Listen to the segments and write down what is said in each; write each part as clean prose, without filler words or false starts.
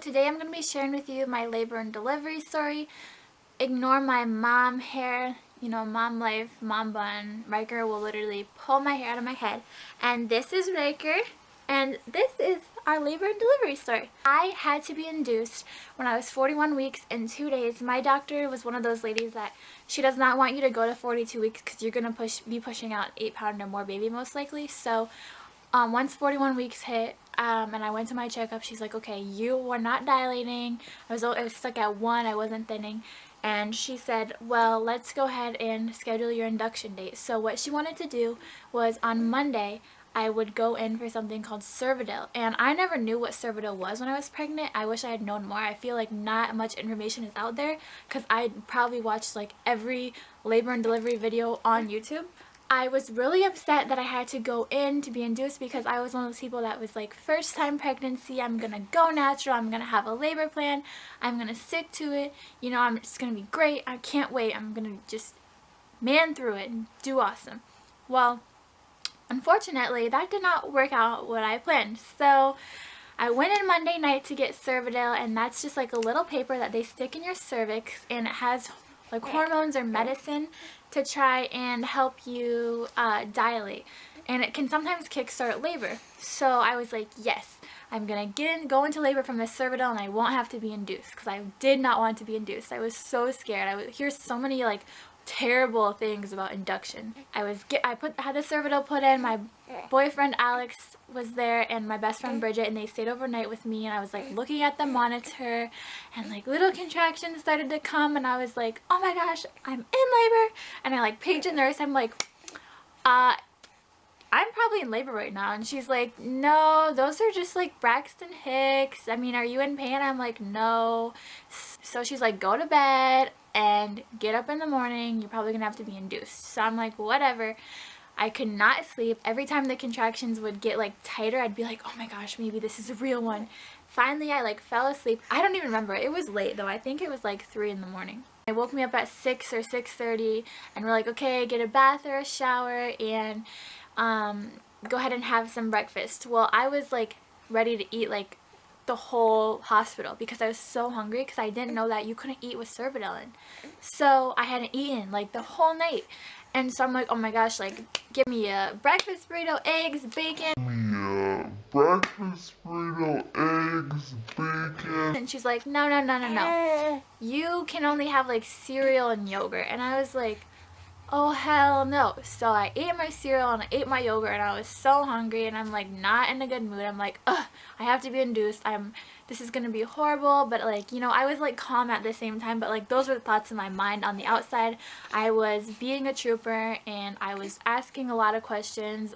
today I'm going to be sharing with you my labor and delivery story. Ignore my mom hair, you know, mom life, mom bun. Ryker will literally pull my hair out of my head. And this is Ryker, and this is our labor and delivery story. I had to be induced when I was 41 weeks and 2 days. My doctor was one of those ladies that she does not want you to go to 42 weeks because you're going to be pushing out 8-pound or more baby most likely. So once 41 weeks hit, and I went to my checkup, she's like, okay, you were not dilating. I was stuck at 1, I wasn't thinning. And she said, well, let's go ahead and schedule your induction date. So what she wanted to do was on Monday, I would go in for something called cervidil. And I never knew what cervidil was when I was pregnant. I wish I had known more. I feel like not much information is out there because I probably watched like every labor and delivery video on YouTube. I was really upset that I had to go in to be induced because I was one of those people that was like, first time pregnancy, I'm gonna go natural, I'm gonna have a labor plan, I'm gonna stick to it, you know, it's gonna be great, I can't wait, I'm gonna just man through it and do awesome. Well, unfortunately, that did not work out what I planned. So I went in Monday night to get cervidil, and that's just like a little paper that they stick in your cervix, and it has like hormones or medicine to try and help you dilate, and it can sometimes kickstart labor. So I was like, yes, I'm gonna go into labor from this cervidil and I won't have to be induced, because I did not want to be induced. I was so scared. I would hear so many like terrible things about induction. I had the cervidil put in. My boyfriend Alex was there and my best friend Bridget, and they stayed overnight with me, and I was like looking at the monitor and like little contractions started to come, and I was like, oh my gosh, I'm in labor. And I like paged a nurse. I'm like, I'm probably in labor right now. And she's like, no, those are just like Braxton Hicks. I mean, are you in pain? I'm like, no. So she's like, go to bed and get up in the morning. You're probably gonna have to be induced. So I'm like, whatever. I could not sleep. Every time the contractions would get like tighter, I'd be like, oh my gosh, maybe this is a real one. Finally, I like fell asleep. I don't even remember. It was late though. I think it was like 3 in the morning. It woke me up at 6 or 6:30, and we're like, okay, get a bath or a shower and go ahead and have some breakfast. Well, I was like ready to eat like the whole hospital because I was so hungry, because I didn't know that you couldn't eat with cervidil in. So I hadn't eaten like the whole night. And so I'm like, oh my gosh, like, give me a breakfast burrito, eggs, bacon. Breakfast burrito, eggs, bacon. And she's like, no, no, no, no, no. You can only have like cereal and yogurt. And I was like, oh hell no. So I ate my cereal and I ate my yogurt, and I was so hungry, and I'm like not in a good mood. I'm like, ugh, I have to be induced. This is gonna be horrible. But like, you know, I was like calm at the same time, but like those were the thoughts in my mind. On the outside, I was being a trooper and I was asking a lot of questions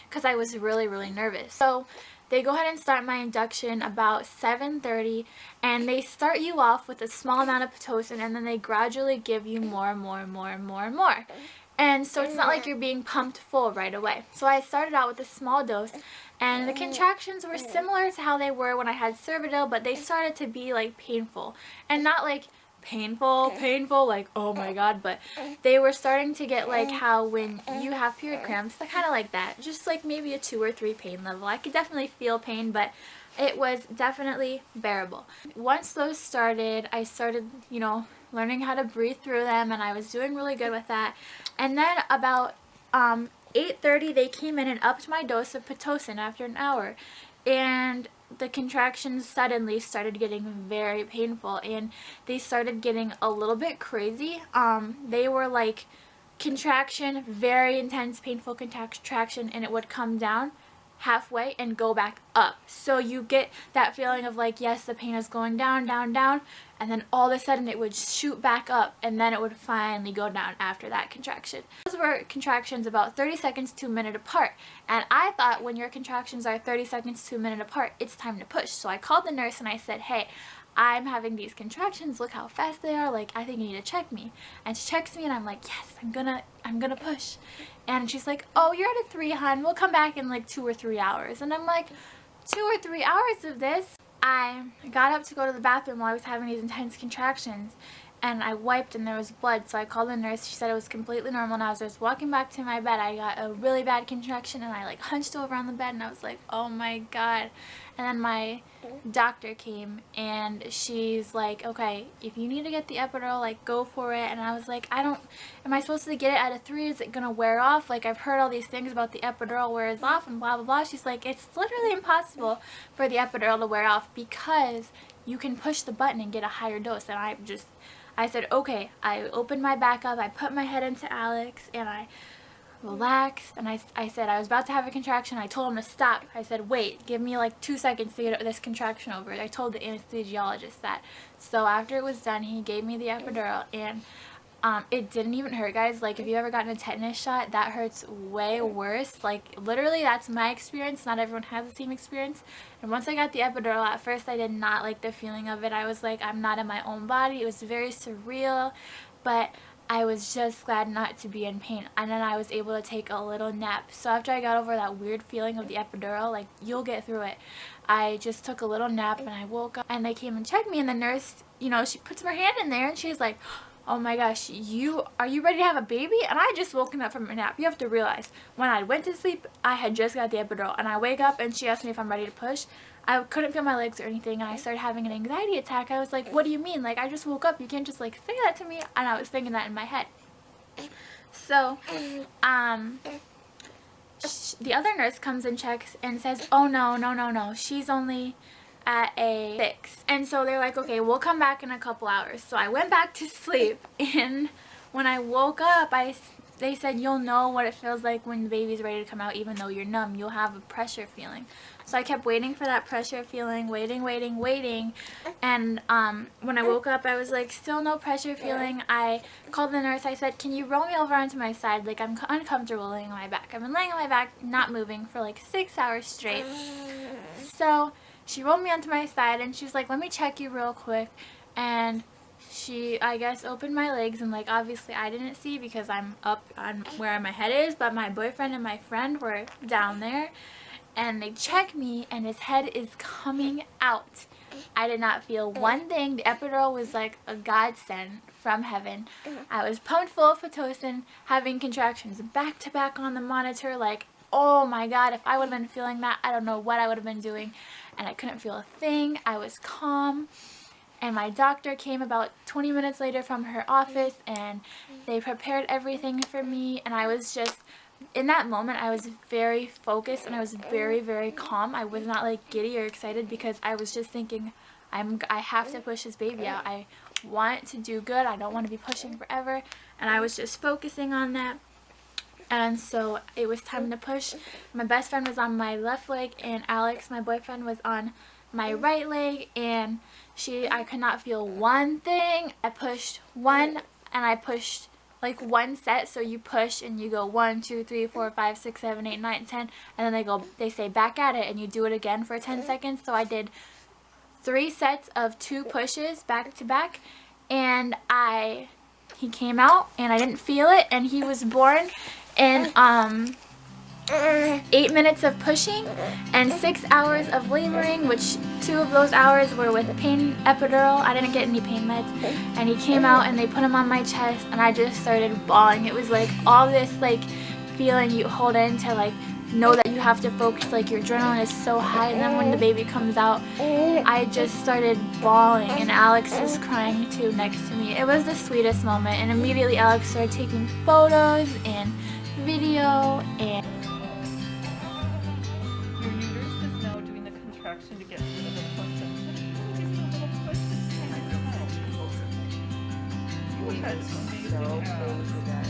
because I was really nervous. So they go ahead and start my induction about 7:30, and they start you off with a small amount of Pitocin, and then they gradually give you more and more and more and more and more. And so it's not like you're being pumped full right away. So I started out with a small dose, and the contractions were similar to how they were when I had cervidil, but they started to be like painful, and not like painful like oh my god, but they were starting to get like how when you have period cramps, kind of like that, just like maybe a 2 or 3 pain level. I could definitely feel pain, but it was definitely bearable. Once those started, I started, you know, learning how to breathe through them, and I was doing really good with that. And then about 8:30 they came in and upped my dose of Pitocin after an hour, and the contractions suddenly started getting very painful, and they started getting a little bit crazy. They were like contraction, very intense painful contraction, and it would come down halfway and go back up. So you get that feeling of like, yes, the pain is going down, down, down, and then all of a sudden it would shoot back up, and then it would finally go down after that contraction. Those were contractions about 30 seconds to a minute apart, and I thought when your contractions are 30 seconds to a minute apart, it's time to push. So I called the nurse and I said, hey, I'm having these contractions, look how fast they are, like I think you need to check me. And she checks me, and I'm like, yes, I'm gonna push. And she's like, oh, you're at a 3, hon, we'll come back in like 2 or 3 hours. And I'm like, 2 or 3 hours of this? I got up to go to the bathroom while I was having these intense contractions, and I wiped and there was blood. So I called the nurse. She said it was completely normal, and as I was walking back to my bed, I got a really bad contraction, and I like hunched over on the bed, and I was like, oh my god. And then my doctor came and she's like, okay, if you need to get the epidural, like, go for it. And I was like, am I supposed to get it at a 3? Is it gonna wear off? Like, I've heard all these things about the epidural wears off and blah blah blah. She's like, it's literally impossible for the epidural to wear off because you can push the button and get a higher dose. And I said, okay. I opened my back up, I put my head into Alex, and I relaxed, and I said I was about to have a contraction. I told him to stop. I said, wait, give me like 2 seconds to get this contraction over. I told the anesthesiologist that. So after it was done, he gave me the epidural, and it didn't even hurt, guys. Like, if you ever gotten a tetanus shot, that hurts way worse. Like, literally, that's my experience. Not everyone has the same experience. And once I got the epidural, at first I did not like the feeling of it. I was like, I'm not in my own body. It was very surreal, but I was just glad not to be in pain. And then I was able to take a little nap. So after I got over that weird feeling of the epidural, like, you'll get through it, I just took a little nap and I woke up and they came and checked me, and the nurse, you know, she puts her hand in there and she's like, oh my gosh, are you ready to have a baby? And I had just woken up from a nap. You have to realize, when I went to sleep, I had just got the epidural, and I wake up and she asked me if I'm ready to push. I couldn't feel my legs or anything, and I started having an anxiety attack. I was like, what do you mean? Like, I just woke up. You can't just, like, say that to me. And I was thinking that in my head. So, the other nurse comes and checks and says, oh, no. She's only at a 6. And so they're like, okay, we'll come back in a couple hours. So I went back to sleep, and when I woke up, they said, you'll know what it feels like when the baby's ready to come out, even though you're numb. You'll have a pressure feeling. So I kept waiting for that pressure feeling, waiting. And when I woke up, I was like, still no pressure feeling. I called the nurse. I said, can you roll me over onto my side? Like, I'm uncomfortable laying on my back. I've been laying on my back, not moving, for like 6 hours straight. So she rolled me onto my side, and she's like, let me check you real quick. And she, I guess, opened my legs, and, like, obviously I didn't see because I'm up on where my head is, but my boyfriend and my friend were down there, and they checked me, and his head is coming out. I did not feel one thing. The epidural was like a godsend from heaven. I was pumped full of Pitocin, having contractions back to back on the monitor. Like, oh my god, if I would have been feeling that, I don't know what I would have been doing. And I couldn't feel a thing. I was calm. And my doctor came about 20 minutes later from her office, and they prepared everything for me. And I was just, in that moment, I was very focused, and I was very, very calm. I was not like giddy or excited, because I was just thinking, I have to push this baby out. I want to do good. I don't want to be pushing forever. And I was just focusing on that. And so it was time to push. My best friend was on my left leg, and Alex, my boyfriend, was on my right leg, and I could not feel one thing. I pushed one, and I pushed like one set. So you push and you go 1, 2, 3, 4, 5, 6, 7, 8, 9, 10, and then they say back at it, and you do it again for 10 seconds. So I did 3 sets of 2 pushes back to back, and he came out, and I didn't feel it, and he was born in 8 minutes of pushing and 6 hours of laboring, which 2 of those hours were with a pain epidural. I didn't get any pain meds. And he came out, and they put him on my chest, and I just started bawling. It was like all this like feeling you hold in to like know that you have to focus, like your adrenaline is so high, and then when the baby comes out, I just started bawling, and Alex was crying too next to me. It was the sweetest moment, and immediately Alex started taking photos and video, and your uterus is now doing the contraction to get rid of the placenta. Give you a little push to kind of come out. You had amazing abs.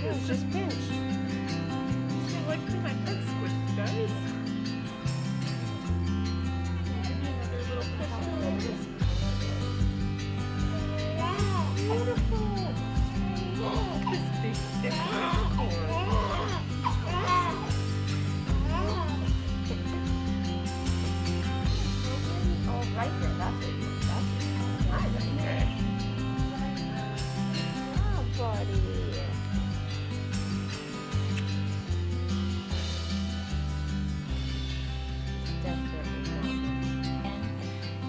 It's just pinched. You see, like my head squished, guys. Give me another little push on this. Beautiful. Look at this big stick. Oh, Ryker, that's it. That's it. Oh, buddy.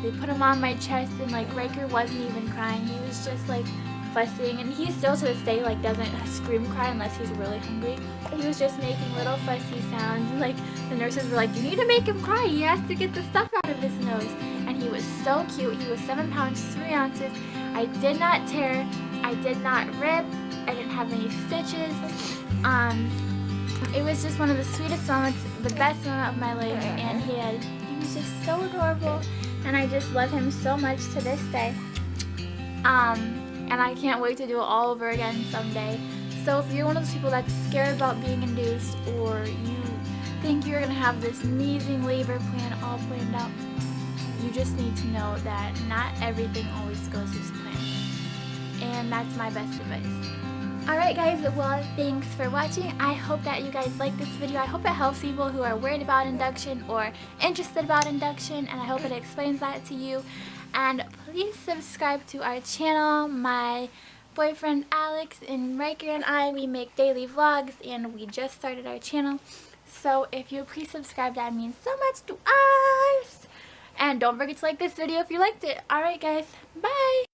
they put him on my chest, and like Ryker wasn't even crying. He was just like fussing, and he still to this day like doesn't scream cry unless he's really hungry. He was just making little fussy sounds, and like the nurses were like, you need to make him cry, he has to get the stuff out of his nose. And he was so cute. He was 7 pounds 3 ounces. I did not tear, I did not rip, I didn't have any stitches. It was just one of the sweetest moments, the best moment of my life, and he was just so adorable, and I just love him so much to this day. And I can't wait to do it all over again someday. So if you're one of those people that's scared about being induced, or you think you're gonna have this amazing labor plan all planned out, you just need to know that not everything always goes as planned. And that's my best advice. Alright guys, well thanks for watching. I hope that you guys like this video. I hope it helps people who are worried about induction or interested about induction, and I hope it explains that to you. And please subscribe to our channel. My boyfriend Alex and Ryker and I, we make daily vlogs, and we just started our channel. So if you would please subscribe, that means so much to us. And don't forget to like this video if you liked it. Alright guys, bye!